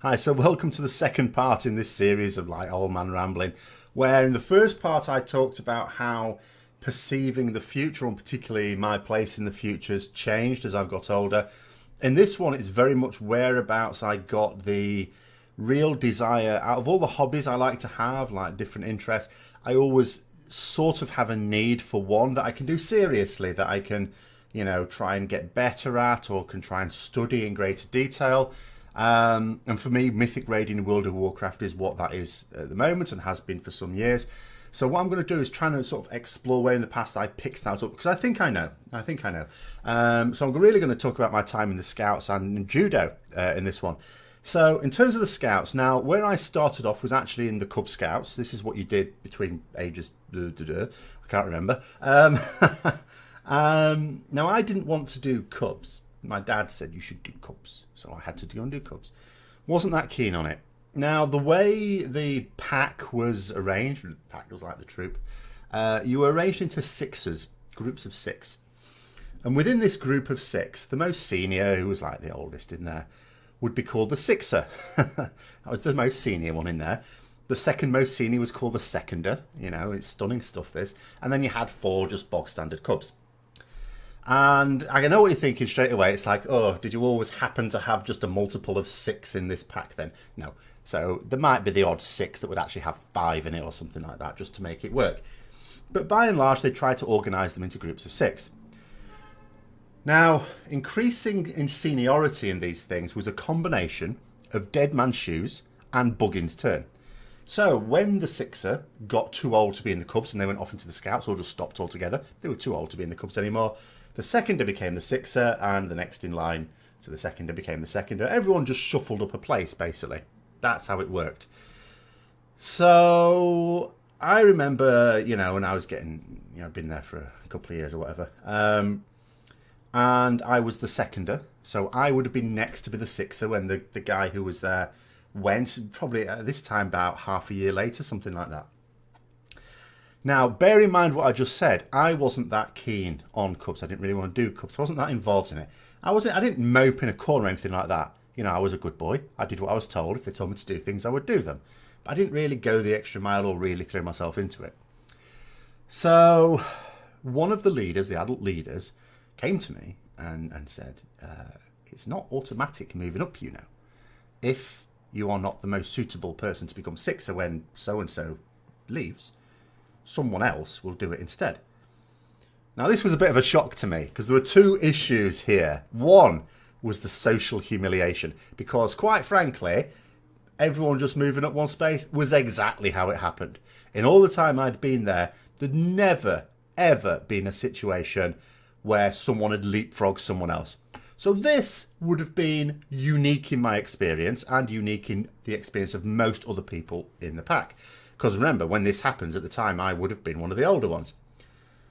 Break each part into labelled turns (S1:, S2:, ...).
S1: Hi, so welcome to the second part in this series of like old man rambling, where in the first part I talked about how perceiving the future, and particularly my place in the future, has changed as I've got older. In this one, it's very much whereabouts I got the real desire out of all the hobbies I like to have, like different interests. I always sort of have a need for one that I can do seriously, that I can, try and get better at, or can try and study in greater detail. And for me, mythic raiding in World of Warcraft is what that is at the moment and has been for some years. So what I'm going to do is try and sort of explore where in the past I picked that up, because I think I know. So I'm really going to talk about my time in the Scouts and in Judo in this one. So in terms of the Scouts, now where I started off was actually in the Cub Scouts. This is what you did between ages, I can't remember. Now I didn't want to do Cubs. My dad said you should do Cubs, so I had to go and do Cubs. Wasn't that keen on it. Now, the way the pack was arranged, the pack was like the troop, you were arranged into sixers, groups of six. And within this group of six, the most senior, who was like the oldest in there, would be called the sixer. That was the most senior one in there. The second most senior was called the seconder. It's stunning stuff, this. And then you had four just bog standard Cubs. And I know what you're thinking straight away. It's like, oh, did you always happen to have just a multiple of six in this pack then? No. So there might be the odd six that would actually have five in it or something like that just to make it work. But by and large, they tried to organise them into groups of six. Now, increasing in seniority in these things was a combination of Dead Man's Shoes and Buggin's Turn. So when the sixer got too old to be in the Cubs and they went off into the Scouts or just stopped altogether, they were too old to be in the Cubs anymore. The seconder became the sixer, and the next in line to the seconder became the seconder. Everyone just shuffled up a place, basically. That's how it worked. So I remember, when I was getting, been there for a couple of years or whatever, and I was the seconder. So I would have been next to be the sixer when the guy who was there went, probably at this time about half a year later, something like that. Now, bear in mind what I just said. I wasn't that keen on Cubs. I didn't really want to do Cubs. I wasn't that involved in it. I didn't mope in a corner or anything like that. I was a good boy. I did what I was told. If they told me to do things, I would do them. But I didn't really go the extra mile or really throw myself into it. So one of the leaders, the adult leaders, came to me and said, it's not automatic moving up, If you are not the most suitable person to become sixer when so-and-so leaves, someone else will do it instead. Now, this was a bit of a shock to me because there were two issues here. One was the social humiliation because, quite frankly, everyone just moving up one space was exactly how it happened. In all the time I'd been there, there'd never, ever been a situation where someone had leapfrogged someone else. So this would have been unique in my experience and unique in the experience of most other people in the pack. Because remember, when this happens at the time, I would have been one of the older ones.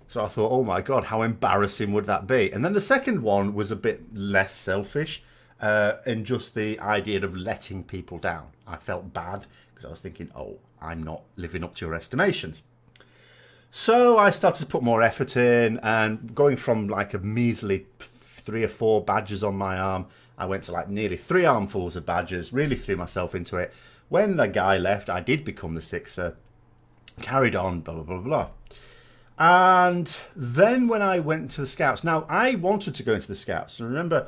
S1: So I thought, oh my God, how embarrassing would that be? And then the second one was a bit less selfish in just the idea of letting people down. I felt bad because I was thinking, oh, I'm not living up to your estimations. So I started to put more effort in, and going from like a measly 3 or 4 badges on my arm, I went to like nearly 3 armfuls of badges, really threw myself into it. When the guy left, I did become the sixer, carried on, blah, blah, blah, blah. And then when I went to the Scouts, now I wanted to go into the Scouts. And remember,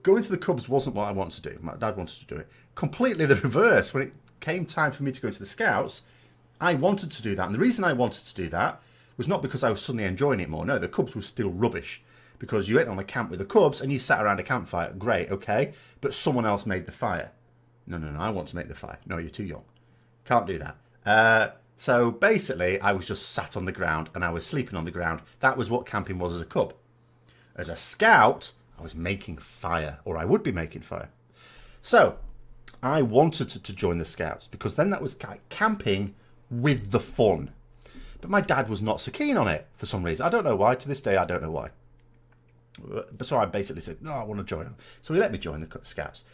S1: going to the Cubs wasn't what I wanted to do. My dad wanted to do it. Completely the reverse. When it came time for me to go into the Scouts, I wanted to do that. And the reason I wanted to do that was not because I was suddenly enjoying it more. No, the Cubs were still rubbish. Because you went on a camp with the Cubs and you sat around a campfire. Great, okay. But someone else made the fire. No, I want to make the fire. No, you're too young. Can't do that. So basically, I was just sat on the ground and I was sleeping on the ground. That was what camping was as a Cub. As a Scout, I was making fire, or I would be making fire. So I wanted to join the Scouts because then that was camping with the fun. But my dad was not so keen on it for some reason. I don't know why. To this day, I don't know why. But so I basically said, no, I want to join them. So he let me join the Scouts.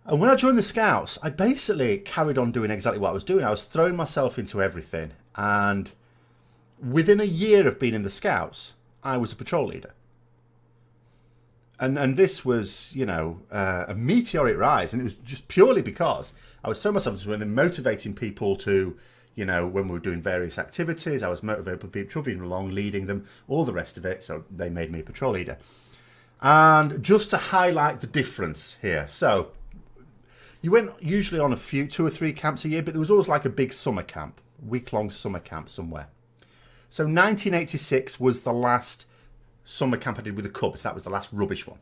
S1: And when I joined the Scouts, I basically carried on doing exactly what I was doing. I was throwing myself into everything. And within a year of being in the Scouts, I was a patrol leader. And this was, you know, a meteoric rise, and it was just purely because I was throwing myself into it and motivating people to, you know, when we were doing various activities, I was motivating people, traveling along, leading them, all the rest of it. So they made me a patrol leader. And just to highlight the difference here, so you went usually on two or three camps a year, but there was always like a big summer camp, week-long summer camp somewhere. So 1986 was the last summer camp I did with the Cubs. That was the last rubbish one.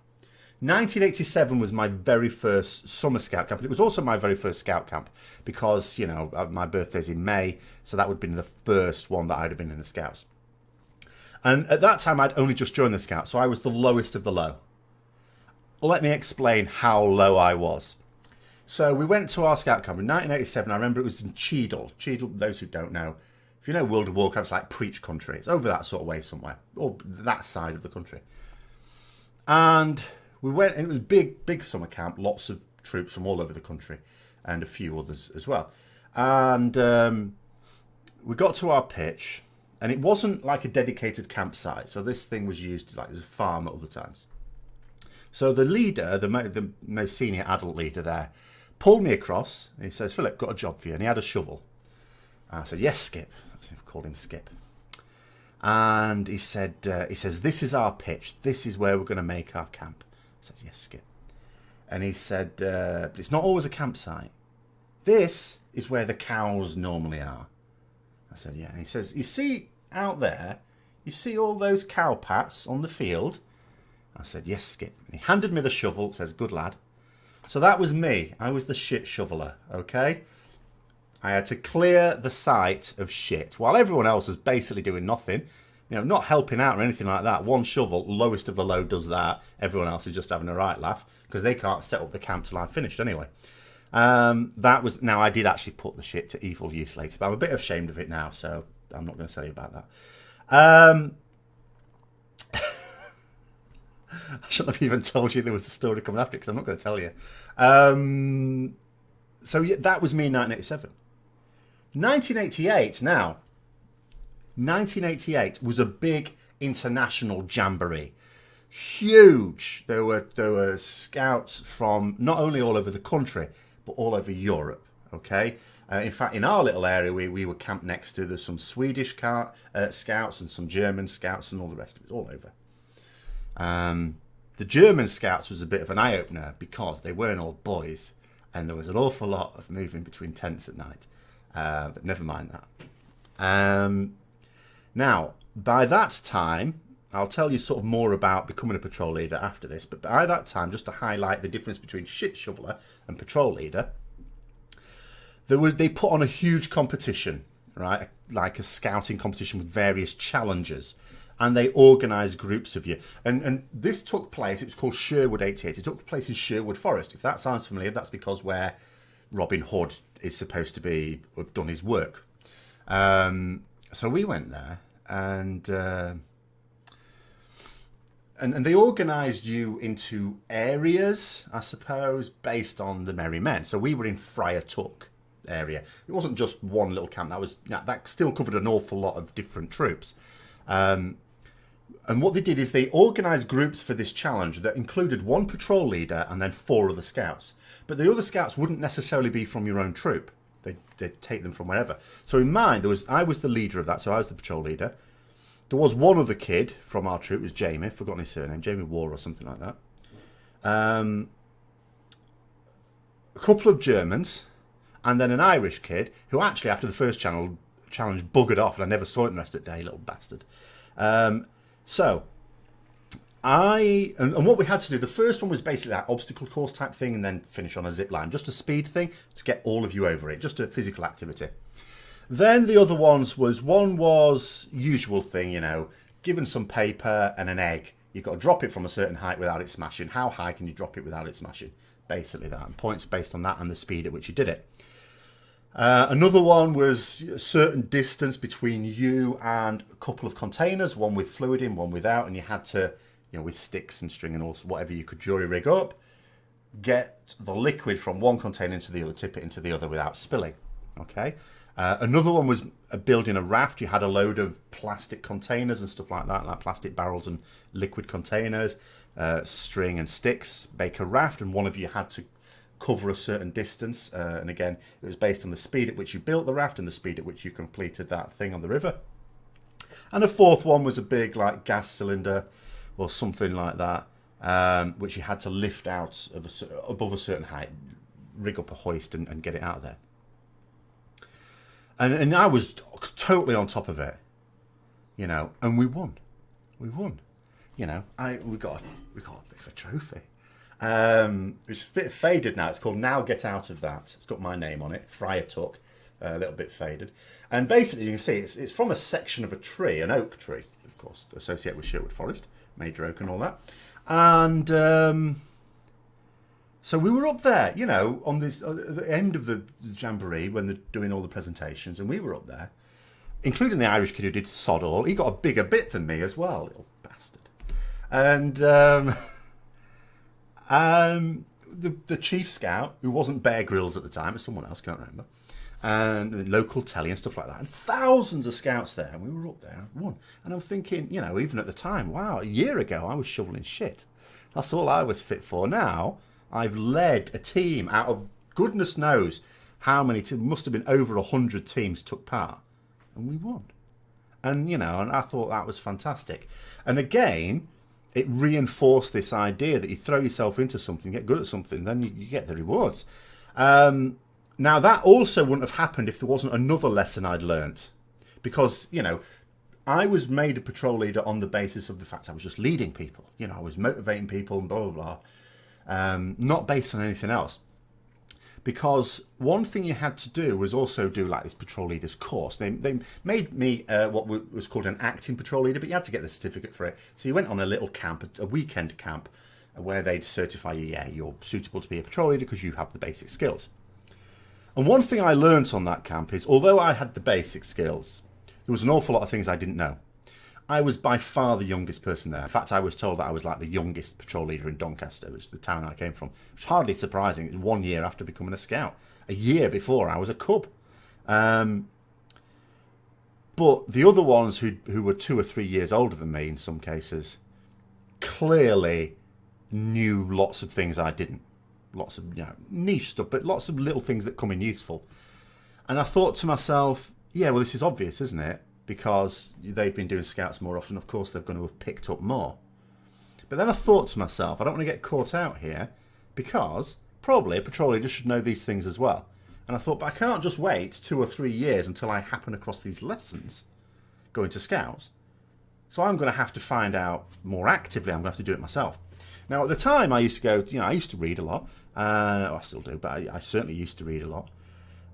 S1: 1987 was my very first summer scout camp. It was also my very first scout camp because, you know, my birthday's in May, so that would have been the first one that I'd have been in the Scouts. And at that time, I'd only just joined the Scouts, so I was the lowest of the low. Let me explain how low I was. So we went to our scout camp in 1987. I remember it was in Cheadle. Cheadle, those who don't know, if you know World of Warcraft, it's like Preach Country. It's over that sort of way somewhere, or that side of the country. And we went, and it was big summer camp, lots of troops from all over the country, and a few others as well. And we got to our pitch, and it wasn't like a dedicated campsite. So this thing was used like as a farm at other times. So the leader, the most senior adult leader there, pulled me across, and he says, "Philip, got a job for you." And he had a shovel. I said, "Yes, Skip." I've called him Skip. And he said, he says, "This is our pitch. This is where we're going to make our camp." I said, "Yes, Skip." And he said, "But it's not always a campsite. This is where the cows normally are." I said, "Yeah." And he says, "You see out there, you see all those cow pats on the field?" I said, "Yes, Skip." And he handed me the shovel, says, "Good lad." So that was me. I was the shit shoveler, okay? I had to clear the site of shit while everyone else was basically doing nothing. You know, not helping out or anything like that. One shovel, lowest of the low, does that. Everyone else is just having a right laugh because they can't set up the camp till I've finished anyway. That was, now I did actually put the shit to evil use later, but I'm a bit ashamed of it now, so I'm not going to tell you about that. I shouldn't have even told you there was a story coming after it because I'm not going to tell you. So yeah, that was me in 1987. 1988 now. 1988 was a big international jamboree. Huge. There were scouts from not only all over the country, but all over Europe. Okay. In fact, in our little area, we were camped next to, there's some Swedish scouts and some German scouts and all the rest of it, all over. The German scouts was a bit of an eye-opener because they weren't all boys and there was an awful lot of moving between tents at night. But never mind that. Now, by that time, I'll tell you sort of more about becoming a patrol leader after this, but by that time, just to highlight the difference between shit shoveler and patrol leader, they put on a huge competition, right? Like a scouting competition with various challenges. And they organised groups of you. And this took place, it was called Sherwood 88. It took place in Sherwood Forest. If that sounds familiar, that's because where Robin Hood is supposed to have done his work. So we went there and they organised you into areas, I suppose, based on the Merry Men. So we were in Friar Tuck area. It wasn't just one little camp. That still covered an awful lot of different troops. And what they did is they organised groups for this challenge that included one patrol leader and then 4 other scouts. But the other scouts wouldn't necessarily be from your own troop. They'd take them from wherever. So in mine, I was the leader of that, so I was the patrol leader. There was one other kid from our troop, it was Jamie, I've forgotten his surname, Jamie War or something like that. A couple of Germans, and then an Irish kid, who actually after the first challenge buggered off, and I never saw him the rest of the day, little bastard. So, and what we had to do, the first one was basically that obstacle course type thing and then finish on a zip line, just a speed thing to get all of you over it, just a physical activity. Then the other ones one was usual thing, you know, given some paper and an egg. You've got to drop it from a certain height without it smashing. How high can you drop it without it smashing? Basically that, and points based on that and the speed at which you did it. Another one was a certain distance between you and a couple of containers, one with fluid in, one without, and you had to, you know, with sticks and string and also whatever you could jury rig up, get the liquid from one container into the other, tip it into the other without spilling. Okay. Another one was building a raft. You had a load of plastic containers and stuff like that, like plastic barrels and liquid containers. string and sticks, make a raft, and one of you had to cover a certain distance. And again, it was based on the speed at which you built the raft and the speed at which you completed that thing on the river. And a fourth one was a big like gas cylinder or something like that, which you had to lift out of above a certain height, rig up a hoist and get it out of there. And I was totally on top of it, you know, and we won. You know, we got a bit of a trophy. It's a bit faded now. It's called Now Get Out of That. It's got my name on it, Friar Tuck, a little bit faded. And basically, you can see it's from a section of a tree, an oak tree, of course, associated with Sherwood Forest, major oak and all that. And so we were up there, you know, on this at the end of the jamboree when they're doing all the presentations, and we were up there, including the Irish kid who did sod all. He got a bigger bit than me as well, little bastard. And the chief scout, who wasn't Bear Grylls at the time, it was someone else, can't remember, and the local telly and stuff like that, and thousands of scouts there, and we were up there and won. And I'm thinking, you know, even at the time, wow, a year ago I was shoveling shit. That's all I was fit for. Now I've led a team out of goodness knows how many teams, must have been over 100 teams took part, and we won. And, you know, and I thought that was fantastic. And again, it reinforced this idea that you throw yourself into something, get good at something, then you get the rewards. Now, that also wouldn't have happened if there wasn't another lesson I'd learnt. Because, you know, I was made a patrol leader on the basis of the fact I was just leading people. You know, I was motivating people and blah, blah, blah. Not based on anything else. Because one thing you had to do was also do like this patrol leaders course. They made me what was called an acting patrol leader, but you had to get the certificate for it. So you went on a little camp, a weekend camp, where they'd certify you, yeah, you're suitable to be a patrol leader because you have the basic skills. And one thing I learnt on that camp is, although I had the basic skills, there was an awful lot of things I didn't know. I was by far the youngest person there. In fact, I was told that I was like the youngest patrol leader in Doncaster, which is the town I came from. It was hardly surprising. It was 1 year after becoming a scout. A year before, I was a cub. But the other ones who were 2 or 3 years older than me in some cases clearly knew lots of things I didn't. Lots of, you know, niche stuff, but lots of little things that come in useful. And I thought to myself, yeah, well, this is obvious, isn't it? Because they've been doing scouts more often, of course they're going to have picked up more. But then I thought to myself, I don't want to get caught out here, because probably a patrol leader should know these things as well. And I thought, but I can't just wait 2 or 3 years until I happen across these lessons going to scouts. So I'm going to have to find out more actively. I'm going to have to do it myself. Now, at the time, I used to go, you know, I used to read a lot. I still do, but I certainly used to read a lot.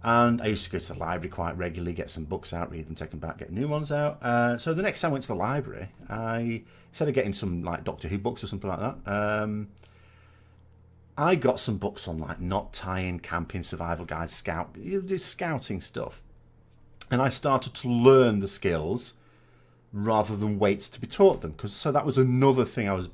S1: And I used to go to the library quite regularly, get some books out, read them, take them back, get new ones out. So the next time I went to the library, instead of getting some like Doctor Who books or something like that, I got some books on like knot tying, camping, survival guides, scouting stuff. And I started to learn the skills rather than wait to be taught them. So that was another thing I was...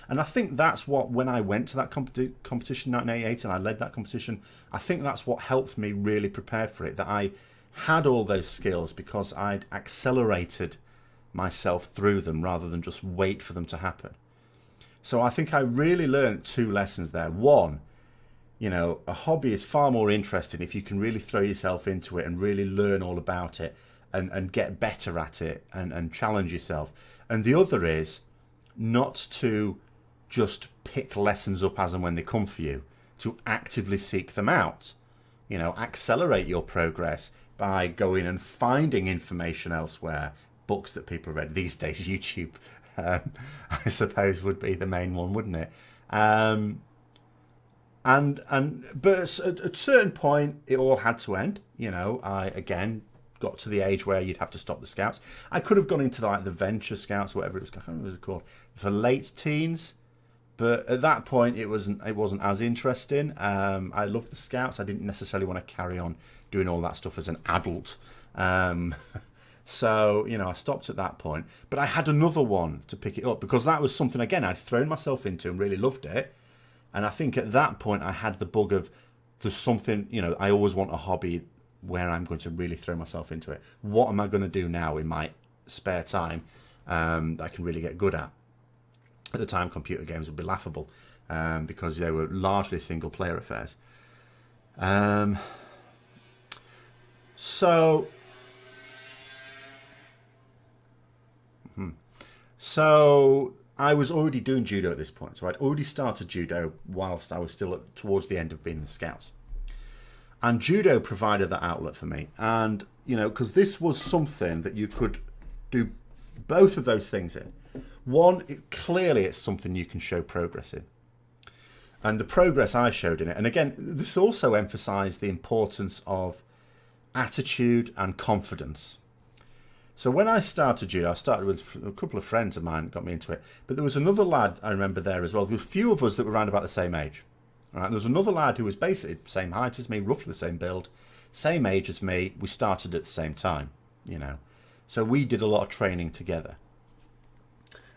S1: And I think that's what, when I went to that competition in 1988 and I led that competition, I think that's what helped me really prepare for it, that I had all those skills because I'd accelerated myself through them rather than just wait for them to happen. So I think I really learned 2 lessons there. One, you know, a hobby is far more interesting if you can really throw yourself into it and really learn all about it and get better at it and challenge yourself. And the other is not to just pick lessons up as and when they come for you, to actively seek them out. You know, accelerate your progress by going and finding information elsewhere, books that people read. These days, YouTube, I suppose, would be the main one, wouldn't it? But at a certain point, it all had to end. You know, I, again, got to the age where you'd have to stop the scouts. I could have gone into like the venture scouts, or whatever it was. I can't remember what it was called, for late teens. But at that point, it wasn't as interesting. I loved the scouts. I didn't necessarily want to carry on doing all that stuff as an adult. So, you know, I stopped at that point. But I had another one to pick it up because that was something, again, I'd thrown myself into and really loved it. And I think at that point, I had the bug of there's something, you know, I always want a hobby where I'm going to really throw myself into it. What am I going to do now in my spare time that I can really get good at? At the time, computer games would be laughable because they were largely single-player affairs. So I was already doing judo at this point. So I'd already started judo whilst I was still towards the end of being in the Scouts. And judo provided that outlet for me. And, you know, because this was something that you could do both of those things in. One, clearly it's something you can show progress in. And the progress I showed in it, and again, this also emphasised the importance of attitude and confidence. So when I started judo, I started with a couple of friends of mine that got me into it. But there was another lad I remember there as well. There were a few of us that were around about the same age. Right? There was another lad who was basically the same height as me, roughly the same build, same age as me. We started at the same time, you know. So we did a lot of training together.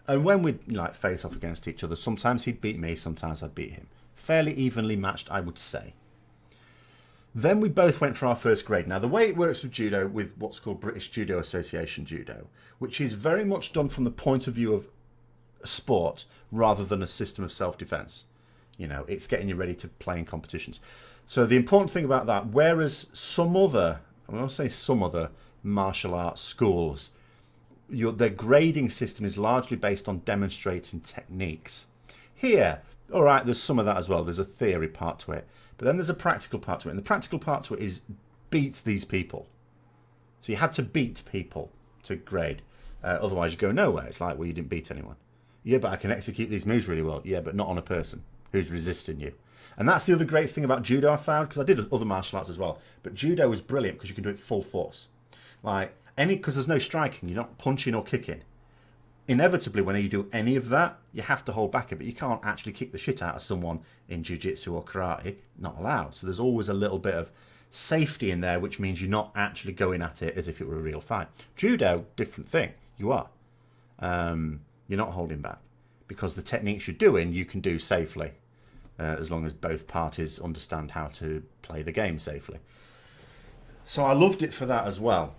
S1: And when we'd like face off against each other, sometimes he'd beat me, sometimes I'd beat him. Fairly evenly matched, I would say. Then we both went for our first grade. Now, the way it works with judo, with what's called British Judo Association judo, which is very much done from the point of view of a sport rather than a system of self-defense. You know, it's getting you ready to play in competitions. So the important thing about that, whereas some other, I won't say some other martial arts schools, their grading system is largely based on demonstrating techniques. Here, all right, there's some of that as well. There's a theory part to it. But then there's a practical part to it. And the practical part to it is beat these people. So you had to beat people to grade. Otherwise you go nowhere. It's like, well, you didn't beat anyone. Yeah, but I can execute these moves really well. Yeah, but not on a person who's resisting you. And that's the other great thing about judo I found, because I did other martial arts as well. But judo was brilliant because you can do it full force. Like, because there's no striking, you're not punching or kicking. Inevitably, when you do any of that, you have to hold back a bit. You can't actually kick the shit out of someone in jiu-jitsu or karate. Not allowed. So there's always a little bit of safety in there, which means you're not actually going at it as if it were a real fight. Judo, different thing. You are. You're not holding back. Because the techniques you're doing, you can do safely. As long as both parties understand how to play the game safely. So I loved it for that as well.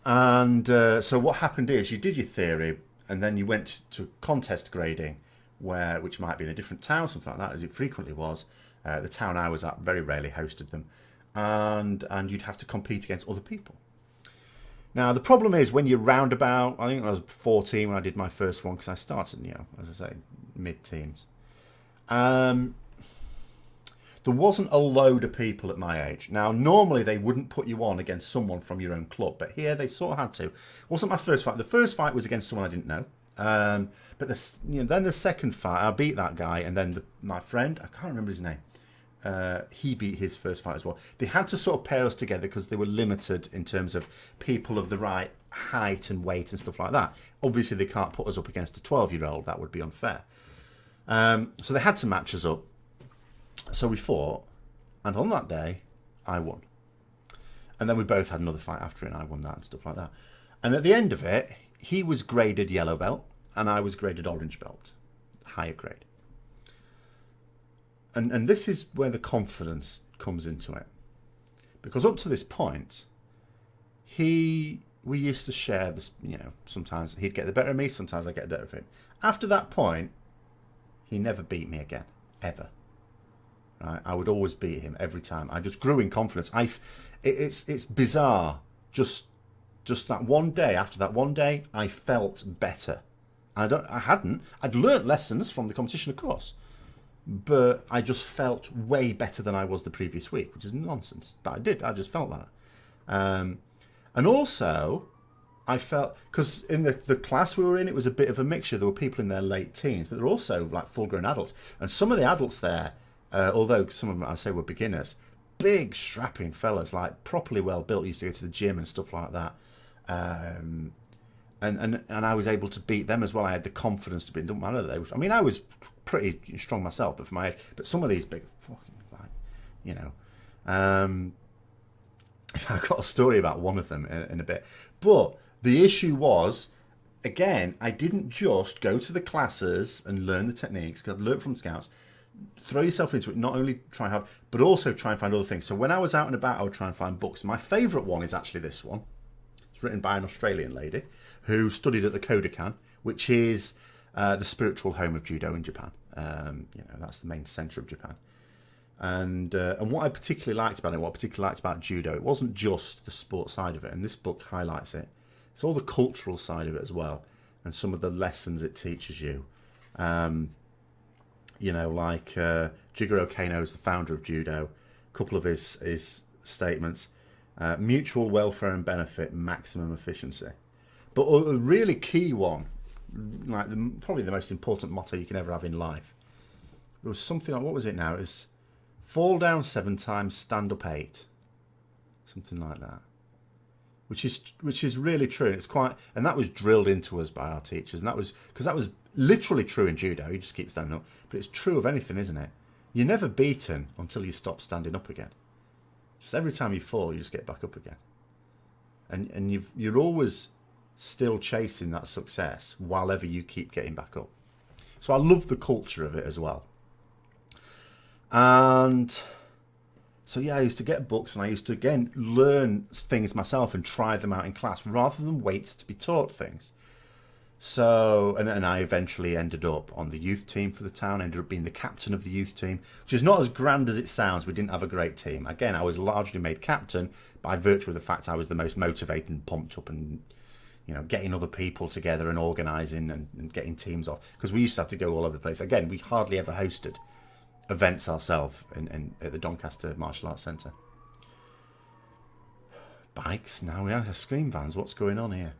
S1: And so what happened is you did your theory and then you went to contest grading, which might be in a different town, something like that, as it frequently was. The town I was at very rarely hosted them. And you'd have to compete against other people. Now, the problem is when you're roundabout, I think I was 14 when I did my first one, because I started, you know, as I say, mid-teens. There wasn't a load of people at my age. Now, normally they wouldn't put you on against someone from your own club, but here they sort of had to. It wasn't my first fight. The first fight was against someone I didn't know. But then the second fight, I beat that guy, and then my friend, I can't remember his name, he beat his first fight as well. They had to sort of pair us together because they were limited in terms of people of the right height and weight and stuff like that. Obviously, they can't put us up against a 12-year-old. That would be unfair. So they had to match us up. So we fought, and on that day, I won. And then we both had another fight after it, and I won that and stuff like that. And at the end of it, he was graded yellow belt, and I was graded orange belt, higher grade. And this is where the confidence comes into it. Because up to this point, we used to share this, you know, sometimes he'd get the better of me, sometimes I'd get the better of him. After that point, he never beat me again, ever. Right? I would always beat him every time. I just grew in confidence. It's bizarre. Just that one day, after that one day, I felt better. I'd learnt lessons from the competition, of course. But I just felt way better than I was the previous week, which is nonsense. But I just felt that. And also, I felt, because in the class we were in, it was a bit of a mixture. There were people in their late teens, but there were also like full-grown adults. And some of the adults there, although some of them, I say, were beginners, big strapping fellas, like properly well built, used to go to the gym and stuff like that. And I was able to beat them as well. I had the confidence to beat them. It doesn't matter. I mean, I was pretty strong myself, but for my age. But some of these big fucking, like, you know. I've got a story about one of them in a bit. But the issue was, again, I didn't just go to the classes and learn the techniques, because I'd learned from Scouts. Throw yourself into it, not only try hard, but also try and find other things. So when I was out and about, I would try and find books. My favourite one is actually this one. It's written by an Australian lady who studied at the Kodokan, which is the spiritual home of judo in Japan. That's the main centre of Japan. And what I particularly liked about it, what I particularly liked about judo, it wasn't just the sport side of it, and this book highlights it. It's all the cultural side of it as well, and some of the lessons it teaches you. Like Jigoro Kano is the founder of judo. A couple of his statements: mutual welfare and benefit, maximum efficiency. But a really key one, like probably the most important motto you can ever have in life. There was something like, what was it now? It was fall down 7 times, stand up 8, something like that. Which is really true. And that was drilled into us by our teachers, and that was literally true in judo. You just keep standing up, but it's true of anything, isn't it? You're never beaten until you stop standing up again. Just every time you fall, you just get back up again, and you're always still chasing that success while ever you keep getting back up. So I love the culture of it as well. And so yeah, I used to get books, and I used to again learn things myself and try them out in class rather than wait to be taught things. So and I eventually ended up on the youth team for the town, ended up being the captain of the youth team, which is not as grand as it sounds. We didn't have a great team. Again, I was largely made captain by virtue of the fact I was the most motivated and pumped up, and getting other people together and organising and getting teams off, because we used to have to go all over the place. Again, we hardly ever hosted events ourselves at the Doncaster Martial Arts Centre. Bikes, now we have screen vans. What's going on here?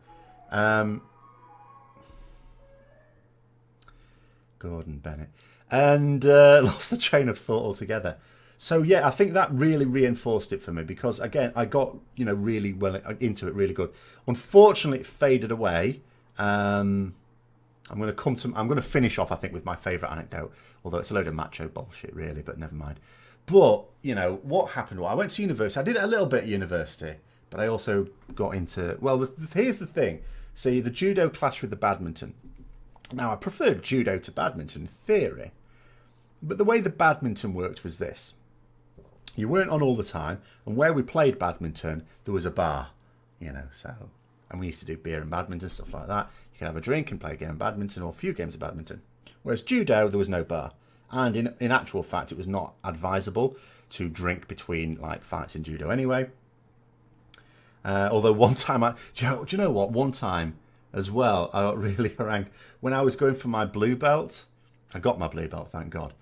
S1: Gordon Bennett. And lost the train of thought altogether. So yeah, I think that really reinforced it for me, because again, I got really well into it, really good. Unfortunately, it faded away. I'm going to finish off, I think, with my favourite anecdote, although it's a load of macho bullshit, really, but never mind. But what happened? Well, I went to university. I did it a little bit at university, but I also got into, here's the thing. See, the judo clashed with the badminton. Now, I preferred judo to badminton in theory, but the way the badminton worked was this. You weren't on all the time, and where we played badminton, there was a bar, and we used to do beer and badminton, stuff like that. You could have a drink and play a game of badminton, or a few games of badminton. Whereas judo, there was no bar. And in actual fact, it was not advisable to drink between fights in judo anyway. Although one time, do you know what? One time as well, I got really harangued. When I was going for my blue belt, I got my blue belt, thank God.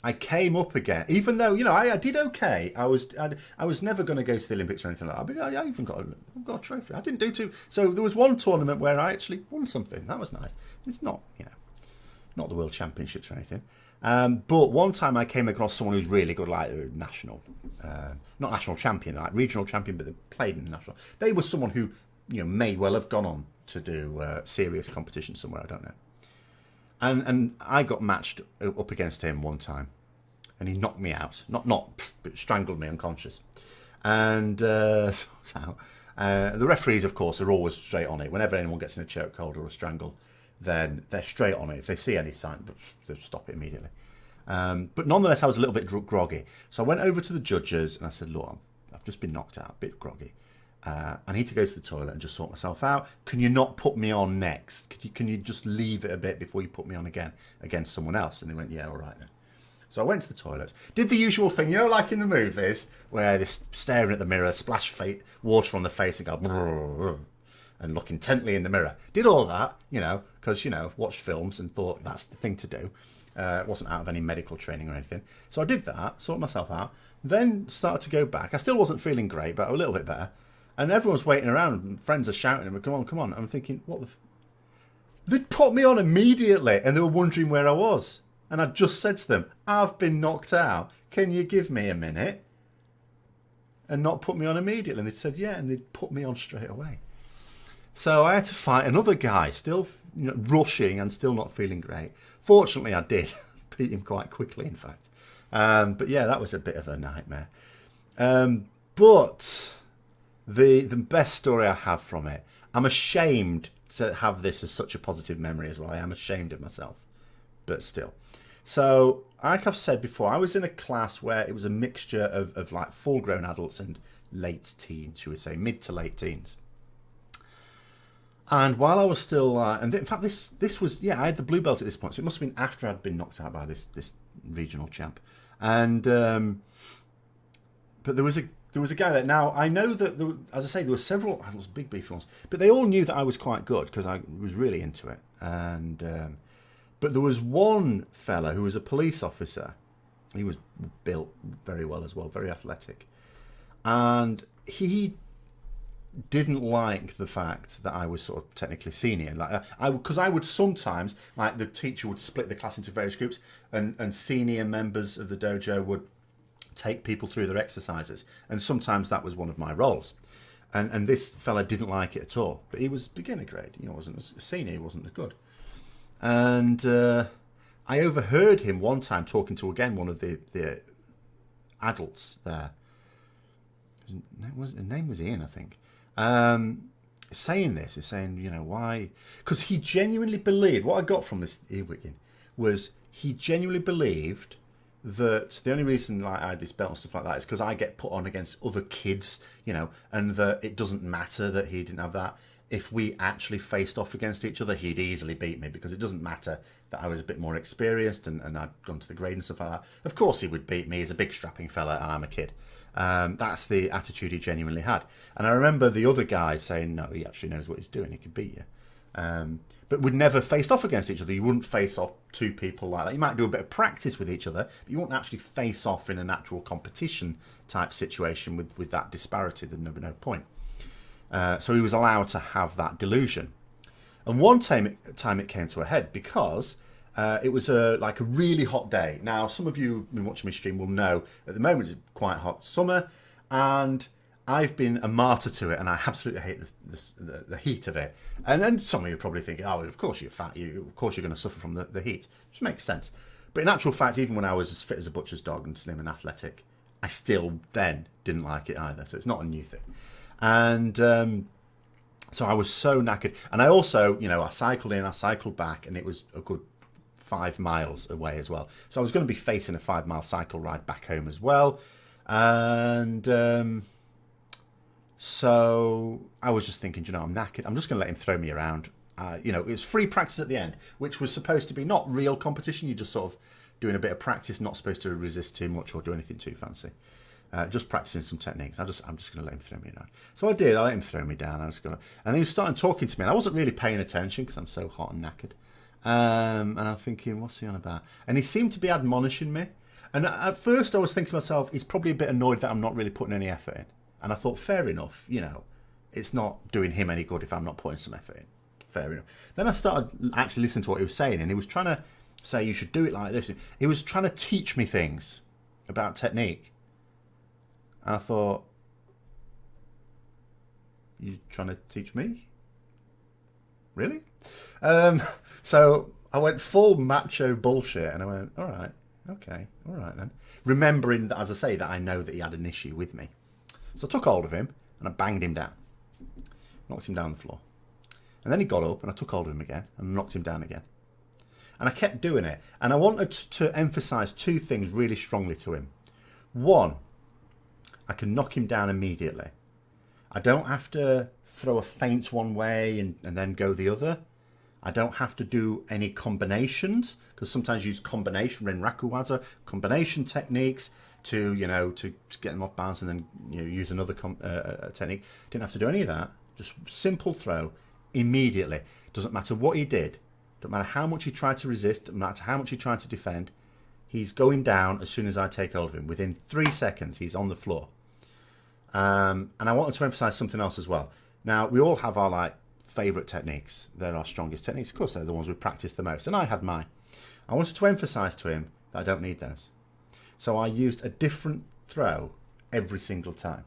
S1: I came up again, even though I did okay. I was never going to go to the Olympics or anything like that. But I even got a trophy. I didn't do too. So there was one tournament where I actually won something. That was nice. It's not not the World Championships or anything. But one time I came across someone who's really good, like national, not national champion, like regional champion, but they played in the national. They were someone who may well have gone on to do serious competition somewhere. I don't know. And I got matched up against him one time, and he knocked me out. But strangled me unconscious. And the referees, of course, are always straight on it. Whenever anyone gets in a chokehold or a strangle, then they're straight on it. If they see any sign, they'll stop it immediately. But nonetheless, I was a little bit groggy. So I went over to the judges and I said, look, I've just been knocked out, a bit groggy. I need to go to the toilet and just sort myself out. Can you not put me on next? Can you just leave it a bit before you put me on again against someone else? And they went, yeah, all right then. So I went to the toilets, did the usual thing, like in the movies, where they're staring at the mirror, splash water on the face and go, and look intently in the mirror. Did all that, because, watched films and thought that's the thing to do. It wasn't out of any medical training or anything. So I did that, sorted myself out, then started to go back. I still wasn't feeling great, but a little bit better. And everyone's waiting around, and friends are shouting, and come on. I'm thinking, what the... They'd put me on immediately, and they were wondering where I was. And I just said to them, I've been knocked out. Can you give me a minute? And not put me on immediately. And they said, yeah, and they'd put me on straight away. So I had to fight another guy, still rushing and still not feeling great. Fortunately, I did. Beat him quite quickly, in fact. But yeah, that was a bit of a nightmare. But... The best story I have from it, I'm ashamed to have this as such a positive memory as well. I am ashamed of myself, but still. So, like I've said before, I was in a class where it was a mixture of like full-grown adults and late teens, should we say, mid to late teens. And while I was still, in fact, this was, yeah, I had the blue belt at this point, so it must have been after I'd been knocked out by this regional champ. And but there was a guy that, now I know that as I say, there were several, it was big beefy ones, but they all knew that I was quite good because I was really into it. And but there was one fella who was a police officer. He was built very well as well, very athletic, and he didn't like the fact that I was sort of technically senior. Like because I would sometimes, like, the teacher would split the class into various groups, and senior members of the dojo would take people through their exercises, and sometimes that was one of my roles. And this fella didn't like it at all, but he was beginner grade, wasn't a senior, he wasn't as good. And I overheard him one time talking to, again, one of the adults there. His name was Ian, I think. Saying this, is saying, why? Because he genuinely believed, what I got from this earwigging was, he genuinely believed that the only reason, like, I had this belt and stuff like that is because I get put on against other kids, and that it doesn't matter that he didn't have that. If we actually faced off against each other, he'd easily beat me, because it doesn't matter that I was a bit more experienced and I'd gone to the grade and stuff like that. Of course he would beat me. He's a big strapping fella and I'm a kid. That's the attitude he genuinely had. And I remember the other guy saying, no, he actually knows what he's doing. He could beat you. But we'd never faced off against each other. You wouldn't face off two people like that. You might do a bit of practice with each other, but you wouldn't actually face off in an actual competition type situation with that disparity. There'd never no point. So he was allowed to have that delusion. And one time it came to a head because it was like a really hot day. Now, some of you who've been watching my stream will know at the moment it's quite hot summer, and I've been a martyr to it, and I absolutely hate the heat of it. And then some of you are probably thinking, oh, of course you're fat, of course you're going to suffer from the heat, which makes sense. But in actual fact, even when I was as fit as a butcher's dog and slim and athletic, I still then didn't like it either. So it's not a new thing. And so I was so knackered. And I also, I cycled in, I cycled back, and it was a good 5 miles away as well. So I was going to be facing a 5-mile cycle ride back home as well. And so I was just thinking, I'm knackered. I'm just going to let him throw me around. It was free practice at the end, which was supposed to be not real competition. You're just sort of doing a bit of practice, not supposed to resist too much or do anything too fancy. Just practicing some techniques. I'm just going to let him throw me down. So I did. I let him throw me down. And he was starting talking to me, and I wasn't really paying attention because I'm so hot and knackered. And I'm thinking, what's he on about? And he seemed to be admonishing me. And at first I was thinking to myself, he's probably a bit annoyed that I'm not really putting any effort in. And I thought, fair enough, it's not doing him any good if I'm not putting some effort in. Fair enough. Then I started actually listening to what he was saying, and he was trying to say, you should do it like this. He was trying to teach me things about technique. And I thought, you trying to teach me? Really? So I went full macho bullshit, and I went, all right, okay, all right then. Remembering that, as I say, that I know that he had an issue with me. So I took hold of him, and I banged him down. Knocked him down on the floor. And then he got up, and I took hold of him again, and knocked him down again. And I kept doing it. And I wanted to emphasise 2 things really strongly to him. One, I can knock him down immediately. I don't have to throw a feint one way and then go the other. I don't have to do any combinations, because sometimes you use combination, Renraku combination techniques to get them off balance and then use another technique. Didn't have to do any of that. Just simple throw immediately. Doesn't matter what he did. Doesn't matter how much he tried to resist. Doesn't matter how much he tried to defend. He's going down as soon as I take hold of him. Within 3 seconds, he's on the floor. And I wanted to emphasise something else as well. Now, we all have our favourite techniques. They're our strongest techniques. Of course, they're the ones we practice the most. And I had mine. I wanted to emphasise to him that I don't need those. So I used a different throw every single time.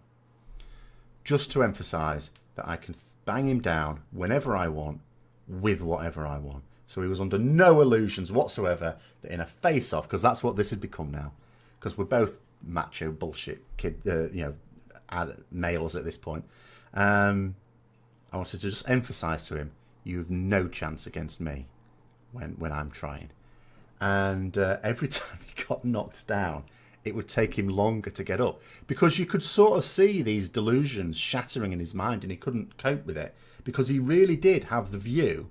S1: Just to emphasise that I can bang him down whenever I want, with whatever I want. So he was under no illusions whatsoever that in a face-off, because that's what this had become now, because we're both macho bullshit males at this point. I wanted to just emphasise to him, you have no chance against me when I'm trying. And every time he got knocked down, it would take him longer to get up, because you could sort of see these delusions shattering in his mind, and he couldn't cope with it, because he really did have the view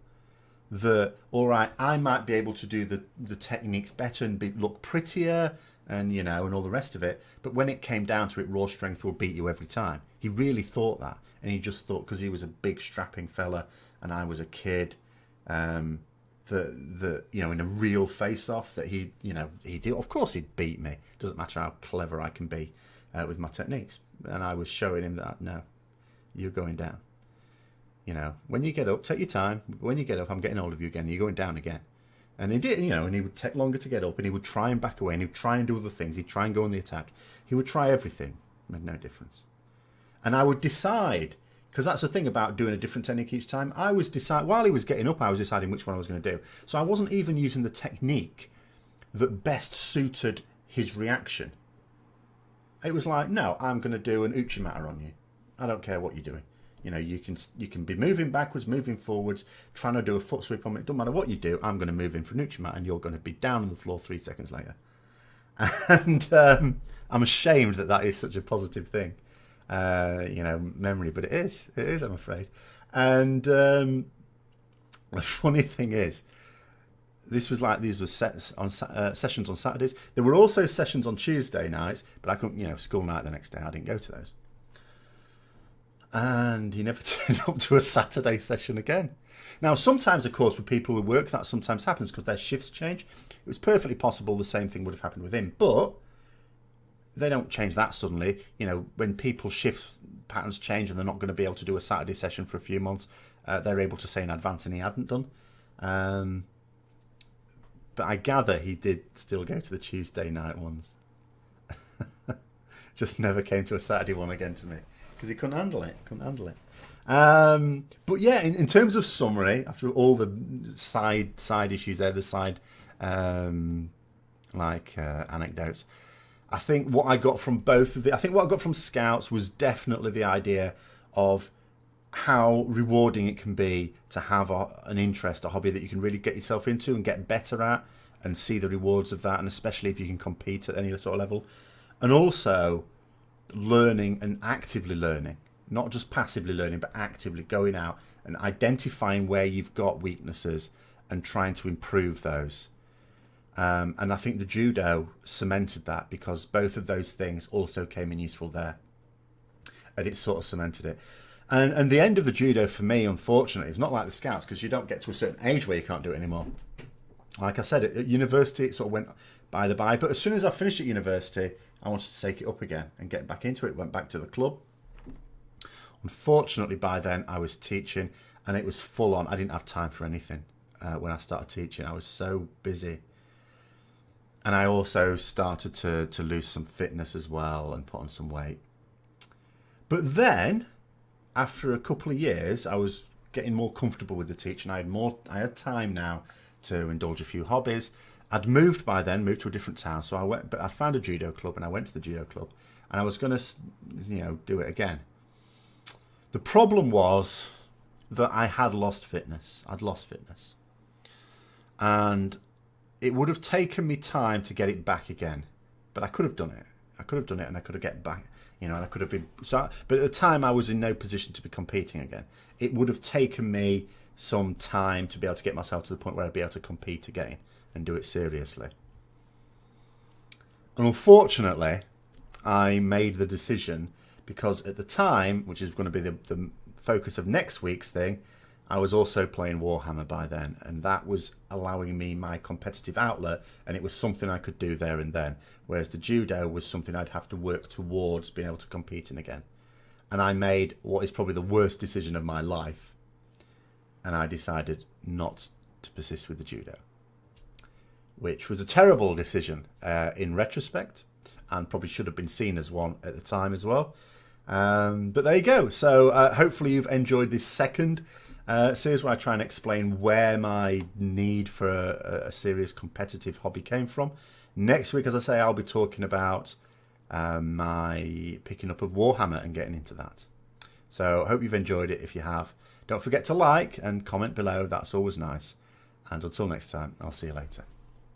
S1: that, all right, I might be able to do the techniques better and look prettier, and and all the rest of it, but when it came down to it, raw strength will beat you every time. He really thought that, and he just thought, because he was a big strapping fella and I was a kid, that in a real face-off, that he'd of course he'd beat me. Doesn't matter how clever I can be with my techniques. And I was showing him that, no, you're going down. When you get up, take your time. When you get up, I'm getting hold of you again. You're going down again. And he did, and he would take longer to get up, and he would try and back away, and he would try and do other things. He'd try and go on the attack. He would try everything. Made no difference. And I would decide, because that's the thing about doing a different technique each time. While he was getting up, I was deciding which one I was going to do. So I wasn't even using the technique that best suited his reaction. It was like, no, I'm going to do an uchimata on you. I don't care what you're doing. You can be moving backwards, moving forwards, trying to do a foot sweep on me. It doesn't matter what you do. I'm going to move in for an uchimata, and you're going to be down on the floor 3 seconds later. And I'm ashamed that is such a positive thing. Memory, but it is, I'm afraid. And the funny thing is, these were sets on sessions on Saturdays. There were also sessions on Tuesday nights, but I couldn't, school night the next day, I didn't go to those. And he never turned up to a Saturday session again. Now, sometimes, of course, with people who work, that sometimes happens because their shifts change. It was perfectly possible the same thing would have happened with him, but they don't change that suddenly. When people's shift patterns change and they're not going to be able to do a Saturday session for a few months, they're able to say in advance, and he hadn't done. But I gather he did still go to the Tuesday night ones. Just never came to a Saturday one again to me, because he couldn't handle it. But yeah, in terms of summary, after all the side issues there, the side anecdotes, I think what I got from what I got from Scouts was definitely the idea of how rewarding it can be to have an interest, a hobby that you can really get yourself into and get better at, and see the rewards of that, and especially if you can compete at any sort of level. And also learning and actively learning, not just passively learning, but actively going out and identifying where you've got weaknesses and trying to improve those. And I think the judo cemented that, because both of those things also came in useful there, and it sort of cemented it. And the end of the judo for me, unfortunately, is not like the Scouts, because you don't get to a certain age where you can't do it anymore. Like I said, at university it sort of went by the by, but as soon as I finished at university, I wanted to take it up again and get back into it. Went back to the club. Unfortunately, by then I was teaching, and it was full on. I didn't have time for anything when I started teaching. I was so busy. And I also started to lose some fitness as well and put on some weight. But then, after a couple of years, I was getting more comfortable with the teaching. I had time now to indulge a few hobbies. I'd moved to a different town, so I found a judo club, and I went to the judo club, and I was going to, do it again. The problem was that I had lost fitness. And it would have taken me time to get it back again, but I could have done it. And I could have get back, and I could have been. So, but at the time, I was in no position to be competing again. It would have taken me some time to be able to get myself to the point where I'd be able to compete again and do it seriously. And unfortunately, I made the decision, because at the time, which is going to be the focus of next week's thing, I was also playing Warhammer by then, and that was allowing me my competitive outlet, and it was something I could do there and then, whereas the judo was something I'd have to work towards being able to compete in again. And I made what is probably the worst decision of my life, and I decided not to persist with the judo, which was a terrible decision in retrospect, and probably should have been seen as one at the time as well. But there you go. So hopefully you've enjoyed this second series where I try and explain where my need for a serious competitive hobby came from. Next week, as I say, I'll be talking about my picking up of Warhammer and getting into that. So I hope you've enjoyed it. If you have, don't forget to like and comment below. That's always nice. And until next time, I'll see you later.